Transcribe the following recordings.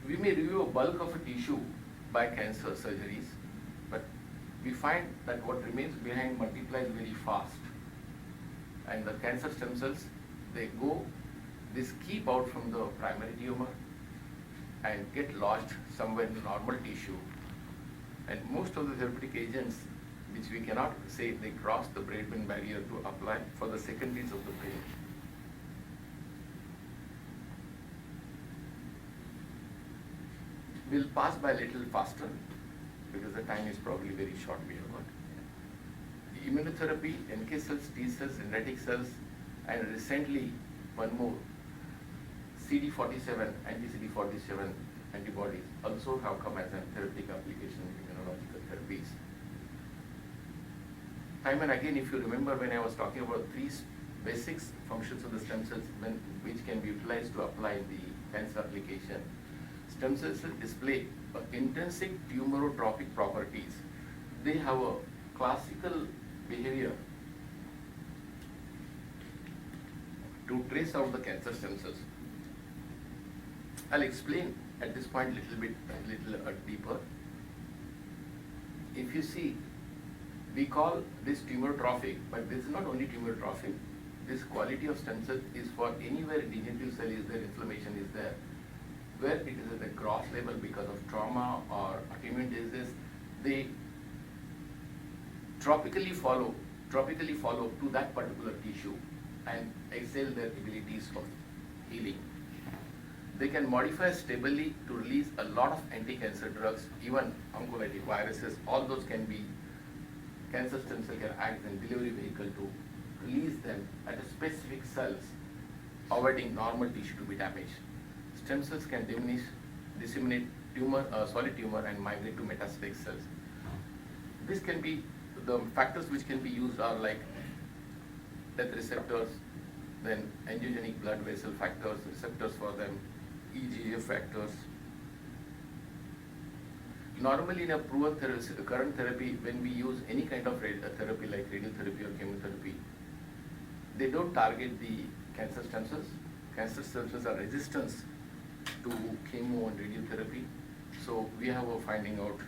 We may remove a bulk of a tissue by cancer surgeries, but we find that what remains behind multiplies very fast. And the cancer stem cells, they keep out from the primary tumor and get lodged somewhere in the normal tissue. And most of the therapeutic agents, which we cannot say they cross the brain barrier to apply for the secondaries of the brain. We'll pass by a little faster because the time is probably very short we have got. Immunotherapy, NK cells, T cells, dendritic cells, and recently one more, CD47, anti-CD47 antibodies also have come as a therapeutic application in immunological therapies. Time and again, if you remember when I was talking about three basic functions of the stem cells which can be utilized to apply in the cancer application, stem cells display intrinsic tumorotropic properties. They have a classical behavior to trace out the cancer stem cells. I'll explain at this point a little deeper. If you see, we call this tumorotrophic, but this is not only tumorotrophic. This quality of stem cell is for anywhere degenerative cell is there, inflammation is there, where it is at the gross level because of trauma or autoimmune disease, they tropically follow to that particular tissue and excel their abilities for healing. They can modify stably to release a lot of anti-cancer drugs, even oncolytic viruses. All those can be, cancer stem cell can act as a delivery vehicle to release them at a specific cells, avoiding normal tissue to be damaged. Stem cells can disseminate solid tumor and migrate to metastatic cells. This can be, the factors which can be used are like death receptors, then angiogenic blood vessel factors, receptors for them, EGF factors. Normally in a proven current therapy, when we use any kind of therapy like radiotherapy or chemotherapy, they don't target the cancer stem cells. Cancer stem cells are resistant to chemo and radiotherapy. So we have a finding out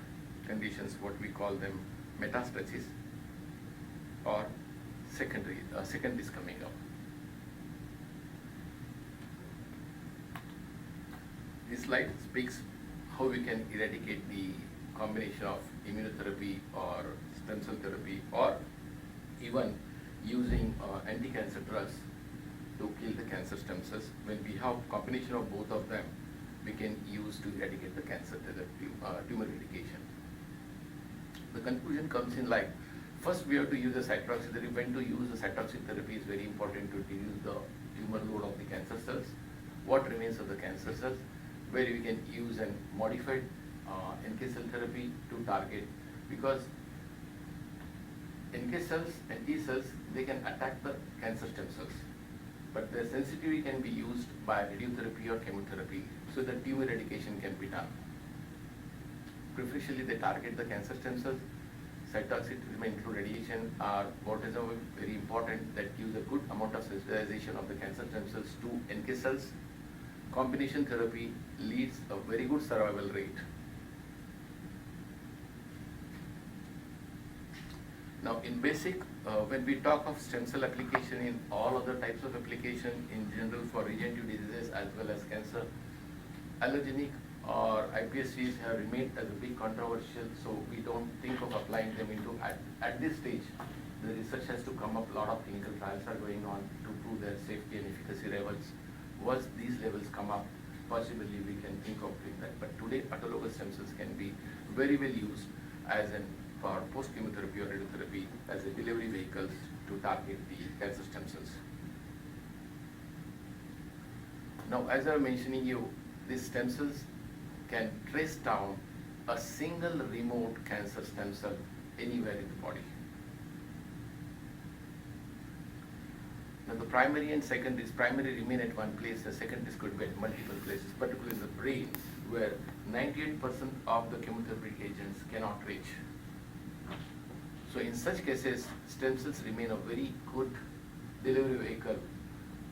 conditions, what we call them metastasis or secondaries coming up. This slide speaks how we can eradicate the combination of immunotherapy or stem cell therapy or even using anti-cancer drugs to kill the cancer stem cells. When we have combination of both of them, we can use to eradicate the cancer tumor eradication. The conclusion comes in like, first we have to use the cytotoxic therapy. When to use the cytotoxic therapy is very important to reduce the tumor load of the cancer cells. What remains of the cancer cells, where we can use a modified NK cell therapy to target, because NK cells and T cells, they can attack the cancer stem cells, but their sensitivity can be used by radiotherapy or chemotherapy, so that tumor eradication can be done. Preferentially, they target the cancer stem cells. Cytotoxic treatment include radiation or bortezomib, very important, that gives a good amount of sensitization of the cancer stem cells to NK cells. Combination therapy leads a very good survival rate. Now, in basic, when we talk of stem cell application in all other types of application, in general for regenerative diseases as well as cancer, allogenic or iPSCs have remained as a big controversial, so we don't think of applying them into, at this stage, the research has to come up, a lot of clinical trials are going on to prove their safety and efficacy levels. Once these levels come up, possibly we can think of doing that. But today, autologous stem cells can be very well used as for post-chemotherapy or radiotherapy as a delivery vehicles to target the cancer stem cells. Now, as I was mentioning you, these stem cells can trace down a single remote cancer stem cell anywhere in the body. Now, the primary and secondaries, primary remain at one place, the secondaries could be at multiple places, particularly in the brain, where 98% of the chemotherapeutic agents cannot reach. So in such cases, stem cells remain a very good delivery vehicle,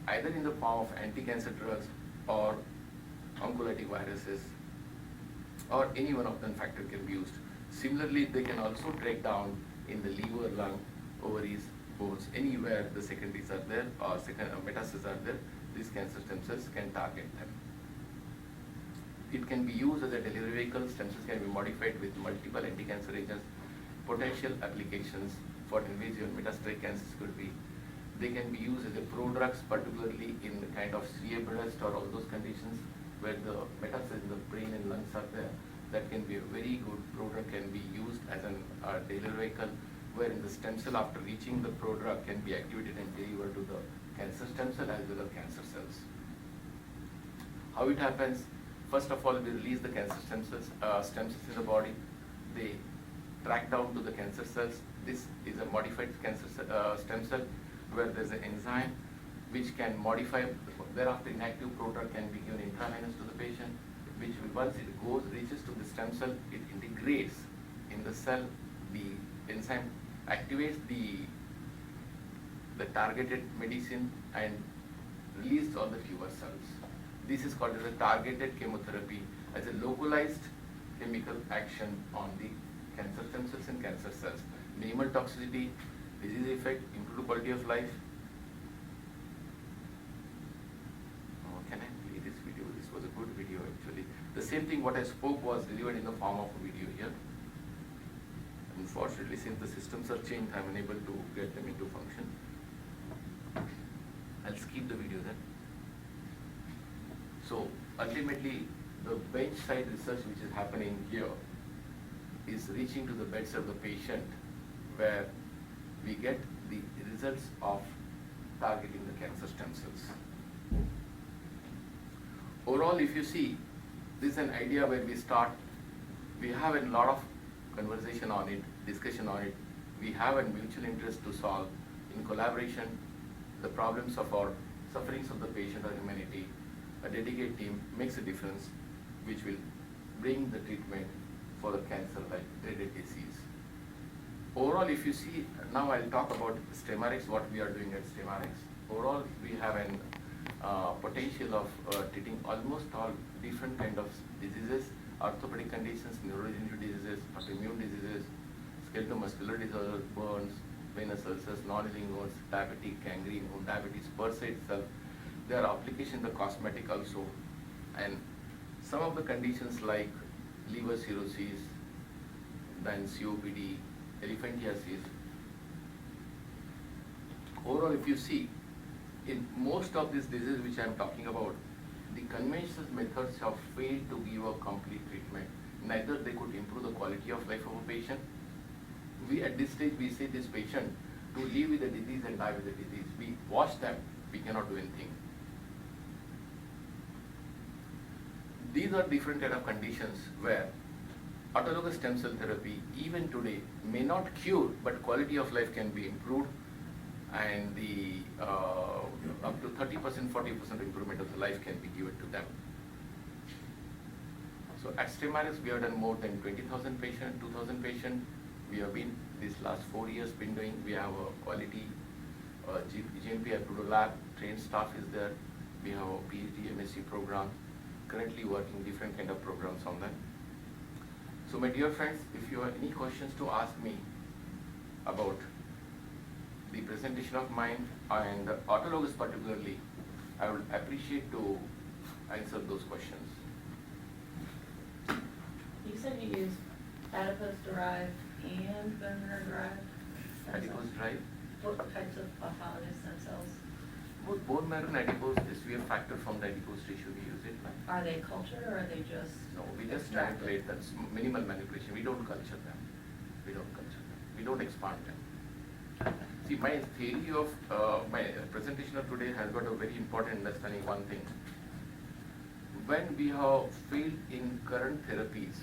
either in the form of anti-cancer drugs or oncolytic viruses or any one of them factor can be used. Similarly, they can also break down in the liver, lung, ovaries, bones, anywhere the secondaries are there or metastases are there, these cancer stem cells can target them. It can be used as a delivery vehicle. Stem cells can be modified with multiple anti-cancer agents. Potential applications for invasive and metastatic cancers could be, they can be used as a prodrugs, particularly in the kind of severe breast or all those conditions where the metastasis in the brain and lungs are there. That can be a very good prodrug, can be used as an delivery vehicle, wherein the stem cell after reaching the prodrug can be activated and delivered to the cancer stem cell as well as cancer cells. How it happens? First of all, we release the cancer stem cells in the body. They track down to the cancer cells. This is a modified cancer stem cell where there's an enzyme which can modify. Thereafter, inactive prodrug can be given intravenous to the patient, which once it reaches to the stem cell, it integrates in the cell. The enzyme activates the targeted medicine and releases all the tumor cells. This is called as a targeted chemotherapy, as a localized chemical action on the cancer stem cells and cancer cells. Minimal toxicity, disease effect, improved quality of life. Can I play this video? This was a good video actually. The same thing what I spoke was delivered in the form of a video here. Unfortunately, since the systems are changed, I am unable to get them into function. I'll skip the video then. So ultimately, the bench-side research which is happening here is reaching to the bedside of the patient, where we get the results of targeting the cancer stem cells. Overall, if you see, this is an idea where we start. We have a lot of conversation on it, discussion on it. We have a mutual interest to solve in collaboration the problems of our sufferings of the patient or humanity. A dedicated team makes a difference, which will bring the treatment for the cancer like dreaded disease. Overall, if you see, now I'll talk about STEMRx, what we are doing at STEMRx. Overall, we have an potential of treating almost all different kind of diseases, orthopedic conditions, neurodegenerative diseases, autoimmune diseases, skeletal muscular disorders, burns, venous ulcers, non-healing wounds, diabetic, gangrene, diabetes per se itself. There are applications in the cosmetic also, and some of the conditions like liver cirrhosis, then COPD, elephantiasis. Overall, if you see, in most of these diseases which I am talking about, the conventional methods have failed to give a complete treatment. Neither they could improve the quality of life of a patient. We at this stage, we say this patient to live with the disease and die with the disease. We watch them, we cannot do anything. These are different kind of conditions where autologous stem cell therapy, even today, may not cure, but quality of life can be improved, and the up to 30%, 40% improvement of the life can be given to them. So at STEMRx, we have done more than 20,000 patients, 2,000 patients. We have been, these last 4 years, been doing, we have a quality GMP approved lab, trained staff is there. We have a PhD, MSc program, currently working different kind of programs on them. So my dear friends, if you have any questions to ask me about the presentation of mine and autologous particularly, I would appreciate to answer those questions. You said you use adipose-derived and bone marrow-derived stem cells? Adipose-derived? What types of autologous stem cells? Both bone marrow and adipose is we have factor from the adipose tissue we use it. Like. Are they cultured or are they just? No, we just extracted? manipulate them, minimal manipulation. We don't culture them. We don't culture them. We don't expand them. See, my theory of my presentation of today has got a very important understanding one thing. When we have failed in current therapies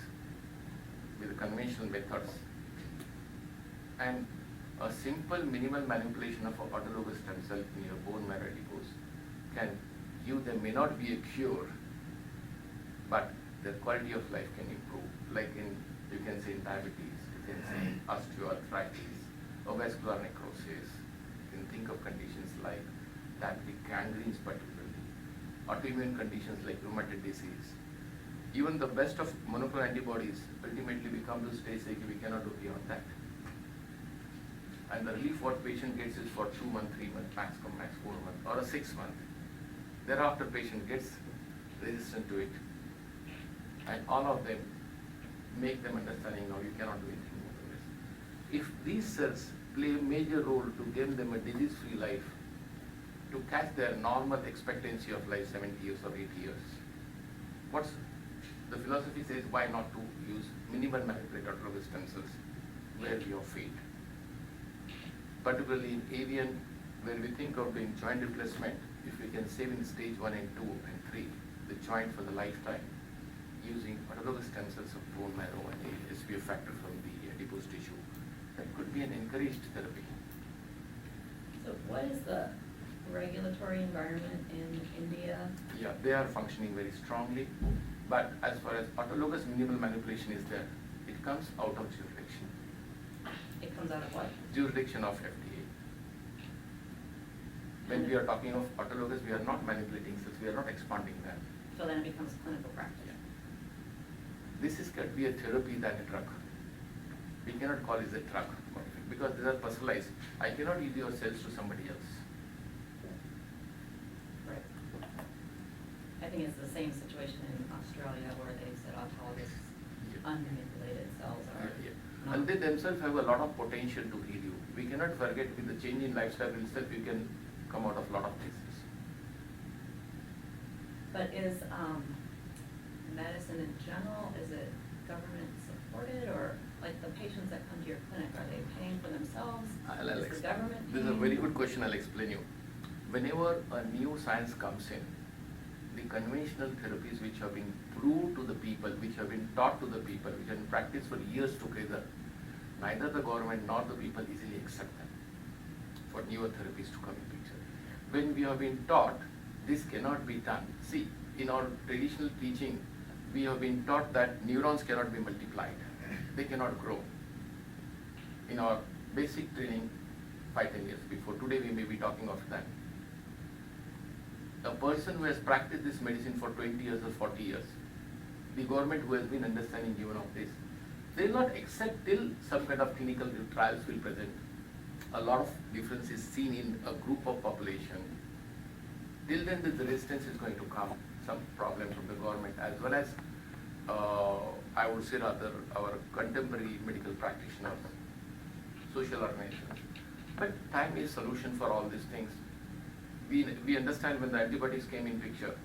with conventional methods, and a simple minimal manipulation of autologous stem cell in your bone marrow adipose can give them, may not be a cure, but their quality of life can improve. Like in, you can say in diabetes, you can say in osteoarthritis, or vascular necrosis. You can think of conditions like diabetic gangrenes particularly, autoimmune conditions like rheumatoid disease. Even the best of monoclonal antibodies, ultimately we come to stage like we cannot do beyond that. And the relief what patient gets is for 2 months, 3 months, max 4 months, or a 6 month. Thereafter patient gets resistant to it. And all of them make them understanding now you cannot do anything more than this. If these cells play a major role to give them a disease-free life, to catch their normal expectancy of life 70 years or 80 years, what's the philosophy says why not to use minimal manipulated autologous stem cells where we have failed. Particularly in avian, where we think of doing joint replacement, if we can save in stage 1 and 2 and 3 the joint for the lifetime, using autologous stem cells of bone marrow and a SPF factor from the adipose tissue, that could be an encouraged therapy. So what is the regulatory environment in India? Yeah, they are functioning very strongly, but as far as autologous minimal manipulation is there, it comes out of jurisdiction. It comes out of what? Jurisdiction of FDA. When we are talking of autologous, we are not manipulating cells, we are not expanding them. So then it becomes clinical practice. Yeah. This is going to be a therapy than a drug. We cannot call it a drug because these are personalized. I cannot use your cells to somebody else. Right. I think it's the same situation in Australia where they said autologous unmanipulated cells are not. And they themselves have a lot of potential to heal you. We cannot forget with the change in lifestyle itself, you can come out of a lot of diseases. But is medicine in general, is it government supported, or like the patients that come to your clinic, are they paying for themselves? Is the government This is a paying? very good question, I'll explain you. Whenever a new science comes in, the conventional therapies which have been proved to the people, which have been taught to the people, which have been practiced for years together, neither the government nor the people easily accept them for newer therapies to come in picture. When we have been taught this cannot be done, see, in our traditional teaching, we have been taught that neurons cannot be multiplied, they cannot grow. In our basic training, 5-10 years before, today we may be talking of that. A person who has practiced this medicine for 20 years or 40 years, the government who has been understanding even of this, they will not accept till some kind of clinical trials will present. A lot of difference is seen in a group of population. Till then the resistance is going to come, some problem from the government as well as, I would say rather, our contemporary medical practitioners, social organizations. But time is solution for all these things. We understand when the antibiotics came in picture,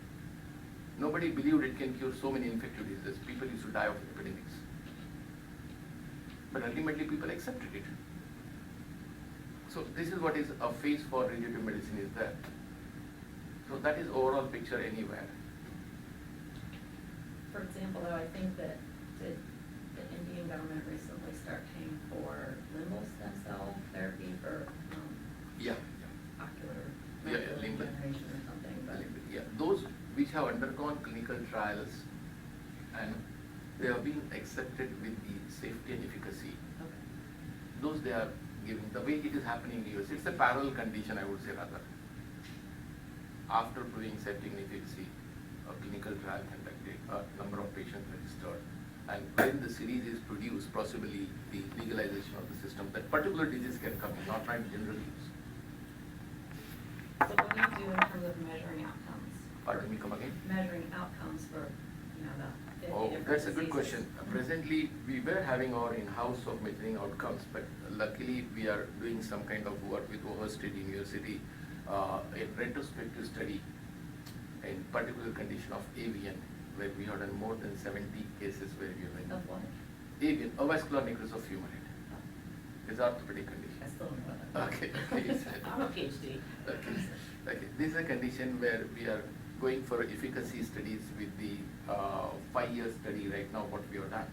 nobody believed it can cure so many infectious diseases. People used to die of epidemics. But ultimately people accepted it. So this is what is a phase for regenerative medicine is there. So that is overall picture anywhere. For example, though, I think that the Indian government recently start paying for limbal stem cell therapy for Yeah. ocular Limbal. regeneration or something, but. Yeah, those which have undergone clinical trials and they have been accepted with the safety and efficacy. Okay. Those they are giving, the way it is happening in US, it's a parallel condition I would say rather. After proving safety and efficacy, a clinical trial conducted, a number of patients registered, and when the series is produced, possibly the legalization of the system, that particular disease can come in, not in general use. So what do you do in terms of measuring outcomes? Pardon me, come again? Measuring outcomes for, the 50 Oh, different that's a good diseases. question. Presently, we were having our in-house of measuring outcomes, but luckily we are doing some kind of work with Ohio State University, a retrospective study in particular condition of avian, where we had done more than 70 cases where we went. Of what? Avian, avascular necrosis of human head. It's orthopedic condition. I still don't know what that Okay, is. okay. I'm a PhD. Okay. This is a condition where we are going for efficacy studies with the 5-year study right now, what we have done.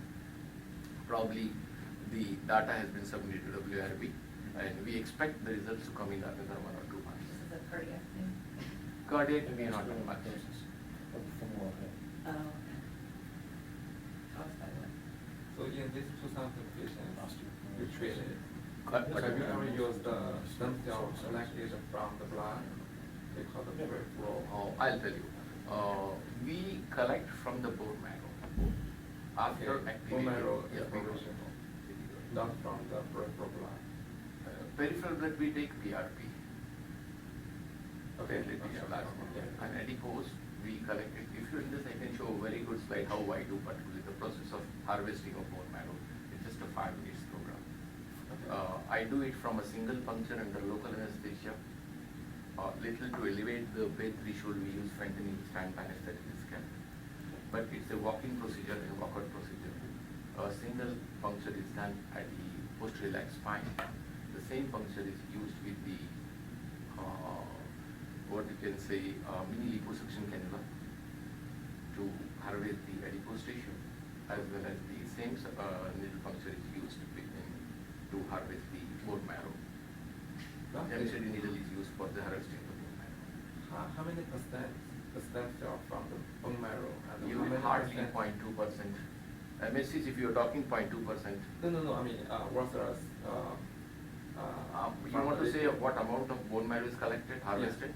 Probably the data has been submitted to WRB and we expect the results to come in another 1 or 2 months. This is a cardiac thing? Cardiac, we are not doing much. Oh, okay. Caused by what? So in these 2,000 patients you treated, But- have you ever used stem cells collected from the blood because of peripheral? I'll tell you. We collect from the bone marrow. After Okay, activating, bone marrow yeah, exploration, not from the peripheral blood. peripheral blood we take PRP. Okay, Platelet plasma. yeah. And adipose, we collect it. If you're in this, I can show a very good slide how I do particularly the process of harvesting of bone marrow. It's just a 5 minutes program. Okay. I do it from a single puncture under local anesthesia. Little to elevate the bed threshold, we use fentanyl stand anesthetic scan. But it's a walk-in procedure and walk-out procedure. A single puncture is done at the post-relax spine. The same puncture is used with the what you can say mini liposuction cannula to harvest the adipose tissue, as well as the same needle puncture is used to harvest the bone marrow. Okay. MCD needle is used for the harvesting of the bone marrow. How many percent the stem cell from the bone marrow? And You how will many hardly percent- 0.2%. MSCs, if you're talking 0.2%, No, I mean, versus, you want to say what amount of bone marrow is collected, harvested?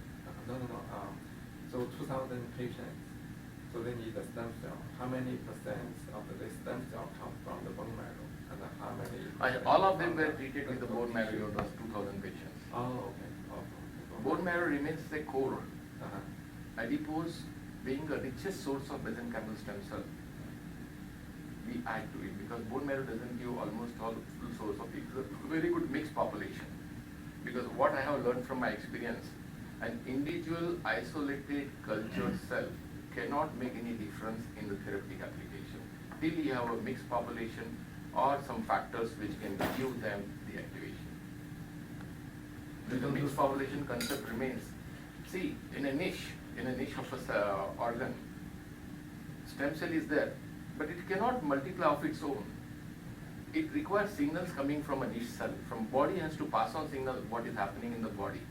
No, so 2,000 patients, so they need a stem cell. How many percent of the stem cell come from the bone marrow? And how many? All of them from were treated with the bone marrow tissue? unit, 2,000 patients. Oh, okay. Oh, okay. Bone marrow remains the core. Uh-huh. Adipose being the richest source of mesenchymal stem cell, we add to it because bone marrow doesn't give almost all full source of it. It's a very good mixed population. Because what I have learned from my experience, an individual isolated cultured cell cannot make any difference in the therapeutic application till you have a mixed population or some factors which can give them the activation. The mixed population concept remains. See, in a niche of a organ, stem cell is there, but it cannot multiply of its own. It requires signals coming from a niche cell. From body has to pass on signal what is happening in the body.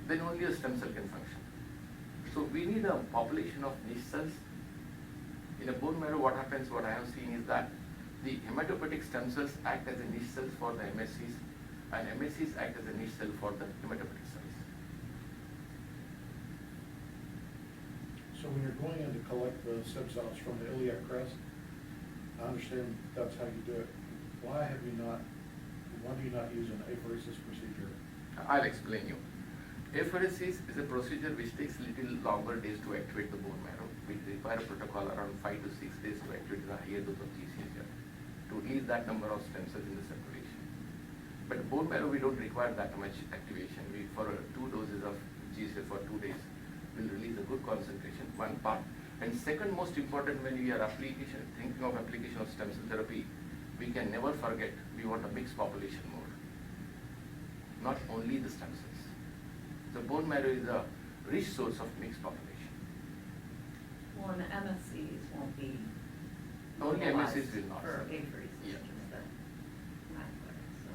Then only a stem cell can function. So we need a population of niche cells. In a bone marrow, what happens, what I have seen is that the hematopoietic stem cells act as a niche cells for the MSCs, and MSCs act as a niche cell for the hematopoietic cells. So when you're going in to collect the stem cells from the iliac crest, I understand that's how you do it. Why do you not use an apheresis procedure? I'll explain you. Apheresis is a procedure which takes little longer days to activate the bone marrow. We require a protocol around 5 to 6 days to activate the higher dose of GCSF to release that number of stem cells in the circulation. But bone marrow, we don't require that much activation. We, for 2 doses of GCSF for 2 days, will release a good concentration, one part. And second most important, when we are thinking of application of stem cell therapy, we can never forget we want a mixed population more, not only the stem cells. The bone marrow is a rich source of mixed population. Well, and the MSCs won't be. Only utilized MSCs will not. For apheresis, Yeah. just the macula, so.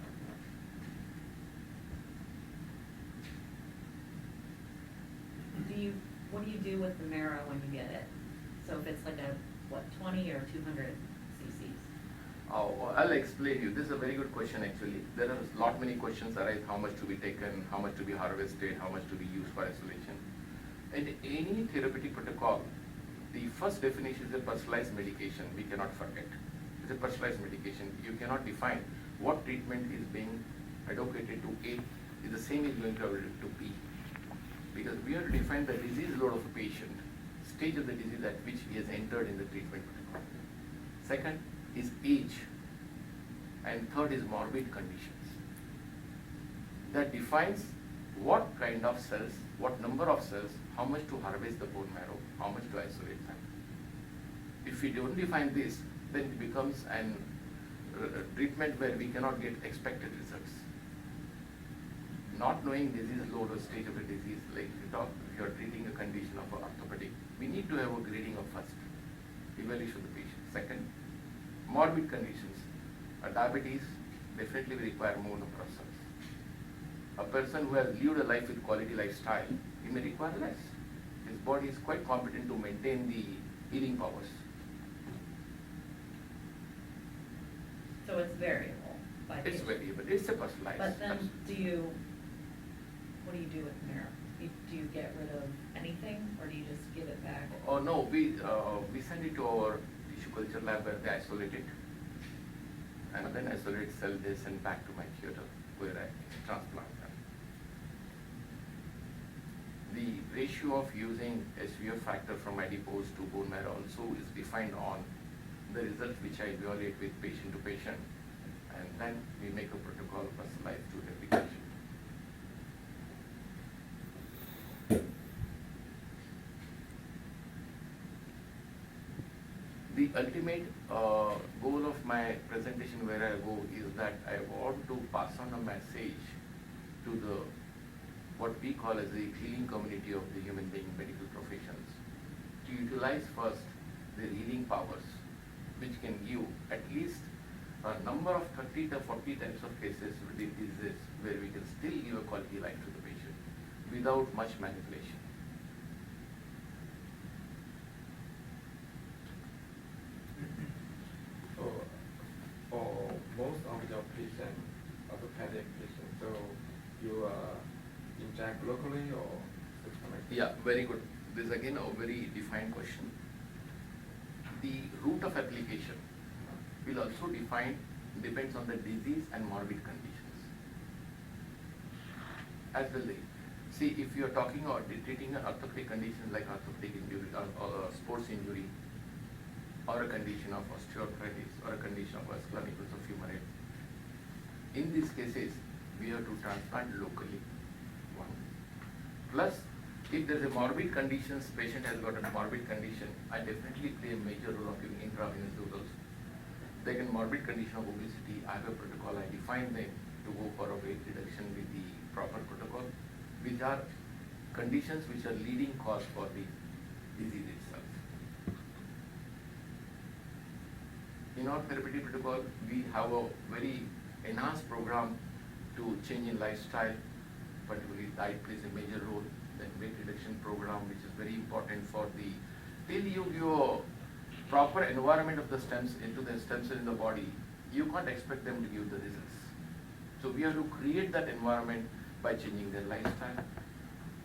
What do you do with the marrow when you get it? So if it's like a, 20 or 200 cc's? Oh, I'll explain you. This is a very good question actually. There are lot many questions arise, how much to be taken, how much to be harvested, how much to be used for isolation. In any therapeutic protocol, the first definition is a personalized medication, we cannot forget. It's a personalized medication. You cannot define what treatment is being advocated to A is the same is going to be advocated to B. Because we have to define the disease load of a patient, stage of the disease at which he has entered in the treatment protocol. Second is age, and third is morbid conditions. That defines what kind of cells, what number of cells, how much to harvest the bone marrow, how much to isolate them. If we don't define this, then it becomes an treatment where we cannot get expected results. Not knowing disease load or stage of the disease, like if you are treating a condition of orthopedic, we need to have a grading of first, evaluation of the patient. Second, morbid conditions. Diabetes definitely will require more number of cells. A person who has lived a life with quality lifestyle, he may require less. His body is quite competent to maintain the healing powers. So it's variable by It's patient. variable, it's a personalized. But then what do you do with the marrow? Do you get rid of anything or do you just give it back? Oh no, we send it to our tissue culture lab where they isolate it, and then isolate cell they send back to my theater where I transplant them. The ratio of using SVF factor from adipose to bone marrow also is defined on the results which I evaluate with patient to patient, and then we make a protocol personalized to every patient. The ultimate goal of my presentation where I go is that I want to pass on a message to the what we call as the healing community of the human being medical professions to utilize first their healing powers, which can give at least a number of 30 to 40 types of cases with the diseases where we can still give a quality life to the patient without much manipulation. So, for most of your patients, orthopedic patients, so you inject locally or systemically? Yeah, very good. This is again a very defined question. The route of application will also depends on the disease and morbid conditions. As well, see, if you are talking or treating an orthopedic condition like orthopedic injury or a sports injury, or a condition of osteoarthritis, or a condition of vascular necrosis of humerus, in these cases, we have to transplant locally. One. Plus, if there is a morbid condition, patient has got a morbid condition, I definitely play a major role of giving intravenous doses. Like in morbid condition of obesity, I have a protocol, I define them to go for a weight reduction with the proper protocol, which are conditions which are leading cause for the disease itself. In our therapeutic protocol, we have a very enhanced program to change in lifestyle, particularly diet plays a major role, then weight reduction program, which is very important for the, till you give a proper environment of the stems into the stem cell in the body, you can't expect them to give the results. So we have to create that environment by changing their lifestyle,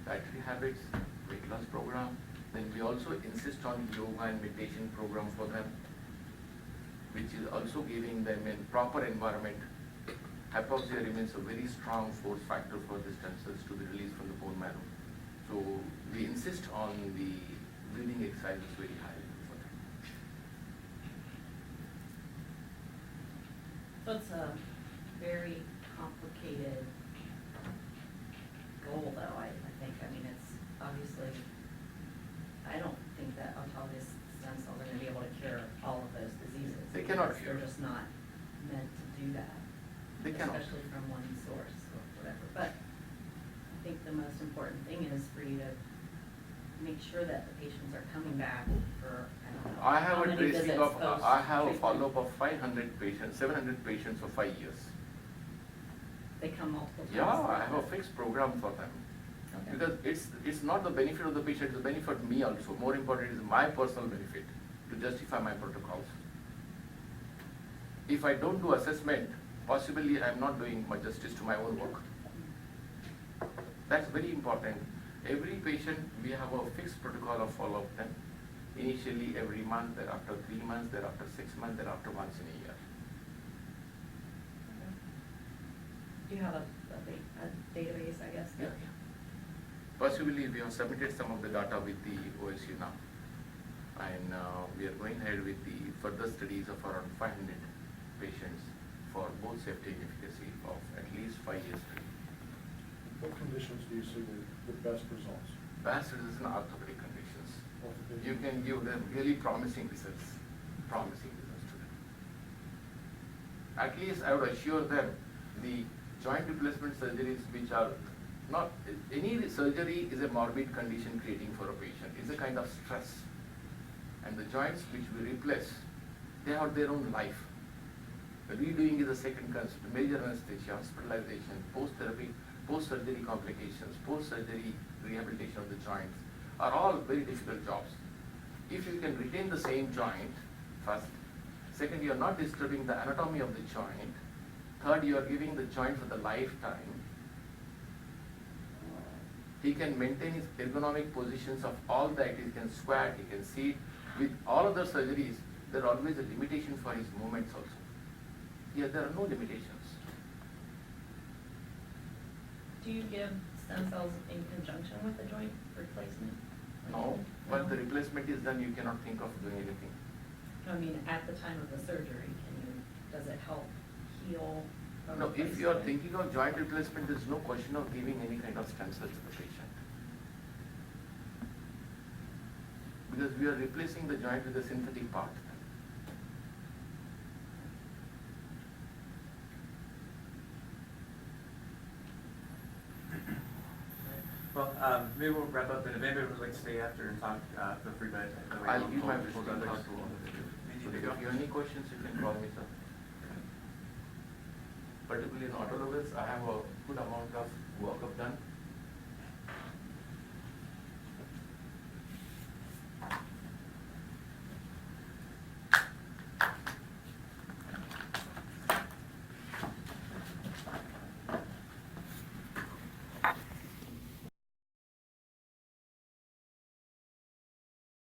dietary habits, weight loss program. Then we also insist on yoga and meditation program for them, which is also giving them a proper environment. Hypoxia remains a very strong force factor for the stem cells to be released from the bone marrow. So we insist on the breathing exercises very highly for them. So it's a very complicated goal though, I think. I mean, it's obviously, I don't think that autologous stem cells are gonna be able to cure all of those diseases. They cannot because cure. They're just not meant to do that. They cannot. Especially from one source or whatever. But I think the most important thing is for you to make sure that the patients are coming back for, I don't know. I have how a many tracing visits of, I have a post-treatment. follow-up of 500 patients, 700 patients for 5 years. They come multiple times. Yeah, I have a fixed program for them. Okay. Because it's not the benefit of the patient, it's the benefit of me also. More important is my personal benefit to justify my protocols. If I don't do assessment, possibly I am not doing much justice to my own work. That's very important. Every patient, we have a fixed protocol of follow-up them. Initially every month, thereafter 3 months, thereafter 6 months, thereafter once in a year. Do you have a database, I guess? Yeah. Possibly we have submitted some of the data with the OSU now. And we are going ahead with the further studies of around 500 patients for both safety and efficacy of at least 5 years. What conditions do you see the best results? Best results in orthopedic conditions. Orthopedic? You can give them really promising results to them. At least I would assure them the joint replacement surgeries which are not, any surgery is a morbid condition creating for a patient. It's a kind of stress. And the joints which we replace, they have their own life. The redoing is a second concept, major anesthesia, hospitalization, post-therapy, post-surgery complications, post-surgery rehabilitation of the joints are all very difficult jobs. If you can retain the same joint, first. Second, you are not disturbing the anatomy of the joint. Third, you are giving the joint for the lifetime. He can maintain his ergonomic positions of all that. He can squat, he can sit. With all other surgeries, there are always a limitation for his movements also. Here there are no limitations. Do you give stem cells in conjunction with the joint replacement? No, once the replacement is done, you cannot think of doing anything. I mean, at the time of the surgery, does it help heal a No, if you are replacement? thinking of joint replacement, there is no question of giving any kind of stem cells to the patient. Because we are replacing the joint with a synthetic part. Well, maybe we'll wrap up, and if anybody would like to stay after and talk, feel free, but that way I'll we'll- give my we'll visiting go to card others. to all of you. We So need if to go. you have any questions, you can call me, sir. Particularly in autologous, I have a good amount of workup done.